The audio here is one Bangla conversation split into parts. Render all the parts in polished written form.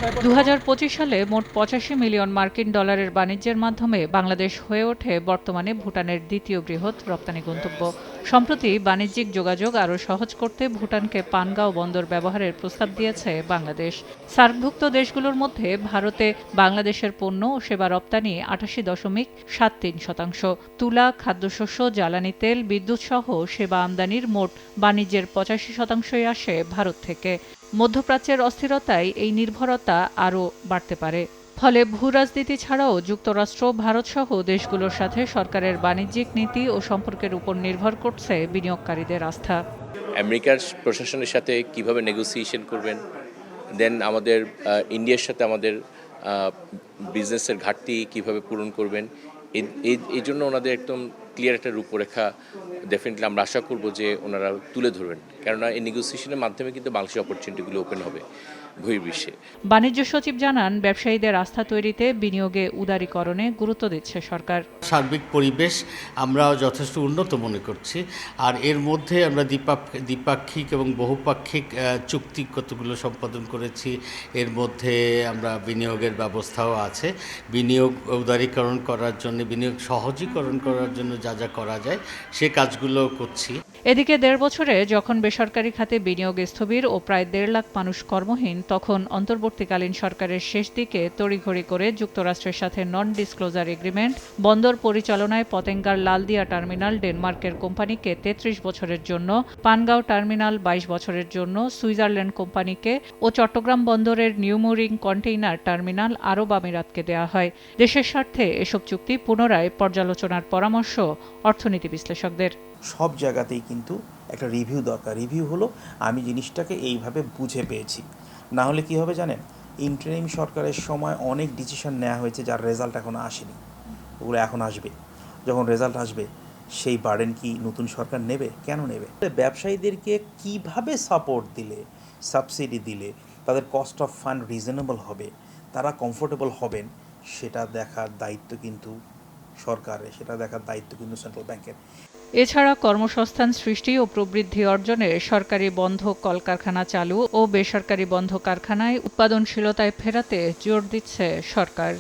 2025 সালে মোট 85 মিলিয়ন মার্কিন ডলারের বাণিজ্যের মাধ্যমে বাংলাদেশ হয়ে ওঠে বর্তমানে ভুটানের দ্বিতীয় বৃহৎ রপ্তানি গন্তব্য। সম্প্রতি বাণিজ্যিক যোগাযোগ আরও সহজ করতে ভুটানকে পানগাঁও বন্দর ব্যবহারের প্রস্তাব দিয়েছে বাংলাদেশ। সার্কভুক্ত দেশগুলোর মধ্যে ভারতে বাংলাদেশের পণ্য ও সেবা রপ্তানি 88.73%। তুলা, খাদ্যশস্য, জ্বালানি তেল, বিদ্যুৎসহ সেবা আমদানির মোট বাণিজ্যের 85%ই আসে ভারত থেকে। মধ্যপ্রাচ্যের অস্থিরতায় এই নির্ভরতা আরও বাড়তে পারে। ফলে ভূরাজনীতি ছাড়াও যুক্তরাষ্ট্র, ভারতসহ দেশগুলোর সাথে সরকারের বাণিজ্যিক নীতি ও সম্পর্কের উপর নির্ভর করছে বিনিয়োগকারীদের আস্থা। আমেরিকার প্রশাসনের সাথে কিভাবে নেগোসিয়েশন করবেন, দেন আমাদের ইন্ডিয়ার সাথে আমাদের বিজনেসের ঘাটতি কিভাবে পূরণ করবেন, এই জন্য ওনাদের একদম ক্লিয়ার একটা রূপরেখা ডেফিনেটলি আমরা আশা করব যে ওনারা তুলে ধরবেন। কেননা এই নেগোসিয়েশনের মাধ্যমে কিন্তু বাংলাদেশের অপরচুনিটিগুলো ওপেন হবে বহির্বিশ্বে। বাণিজ্য সচিব জানান, ব্যবসায়ীদের আস্থা তৈরিতে বিনিয়োগে উদারীকরণে গুরুত্ব দিচ্ছে সরকার। সার্বিক পরিবেশ আমরাও যথেষ্ট উন্নত মনে করছি। আর এর মধ্যে আমরা দ্বিপাক্ষিক এবং বহুপাক্ষিক চুক্তি কতগুলো সম্পাদন করেছি। এর মধ্যে আমরা বিনিয়োগের ব্যবস্থাও আছে। বিনিয়োগ উদারীকরণ করার জন্য, বিনিয়োগ সহজীকরণ করার জন্য যা যা করা যায় সে কাজগুলো করছি। এদিকে 1.5 বছরে যখন বেসরকারি খাতে বিনিয়োগ স্থবির ও প্রায় 1.5 লাখ মানুষ কর্মহীন, তখন অন্তর্বর্তীকালীন সরকারের শেষ দিকে তড়িঘড়ি করে যুক্তরাষ্ট্রের সাথে নন ডিসক্লোজার এগ্রিমেন্ট, বন্দর পরিচালনায় পতেঙ্গার লালদিয়া টার্মিনাল ডেনমার্কের কোম্পানিকে 33 বছরের জন্য, পানগাঁও টার্মিনাল 22 বছরের জন্য সুইজারল্যান্ড কোম্পানিকে ও চট্টগ্রাম বন্দরের নিউমোরিং কন্টেইনার টার্মিনাল আরব আমিরাতকে দেয়া হয়। দেশের স্বার্থে এসব চুক্তি পুনরায় পর্যালোচনার পরামর্শ অর্থনীতি বিশ্লেষকদের। সব জায়গাতেই কিন্তু একটা রিভিউ দরকার। রিভিউ হলো আমি জিনিসটাকে এইভাবে বুঝে পেয়েছি। না হলে কী হবে জানেন, ইন্টারিম সরকারের সময় অনেক ডিসিশন নেওয়া হয়েছে যার রেজাল্ট এখনও আসেনি, ওগুলো এখন আসবে। যখন রেজাল্ট আসবে সেই বার্ডেন কি নতুন সরকার নেবে? কেন নেবে? ব্যবসায়ীদেরকে কিভাবে সাপোর্ট দিলে, সাবসিডি দিলে তাদের কস্ট অফ ফান্ড রিজনেবল হবে, তারা কমফোর্টেবল হবেন, সেটা দেখার দায়িত্ব কিন্তু সরকারের, সেটা দেখার দায়িত্ব কিন্তু সেন্ট্রাল ব্যাংকের। এছাড়া কর্মসংস্থান সৃষ্টি ও প্রবৃদ্ধি অর্জনে সরকারি বন্ধ কলকারখানা চালু ও বেসরকারি বন্ধ কারখানায় উৎপাদনশীলতায় ফেরাতে জোর দিচ্ছে সরকার।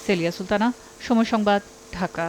সেলিয়া সুলতানা, সময় সংবাদ, ঢাকা।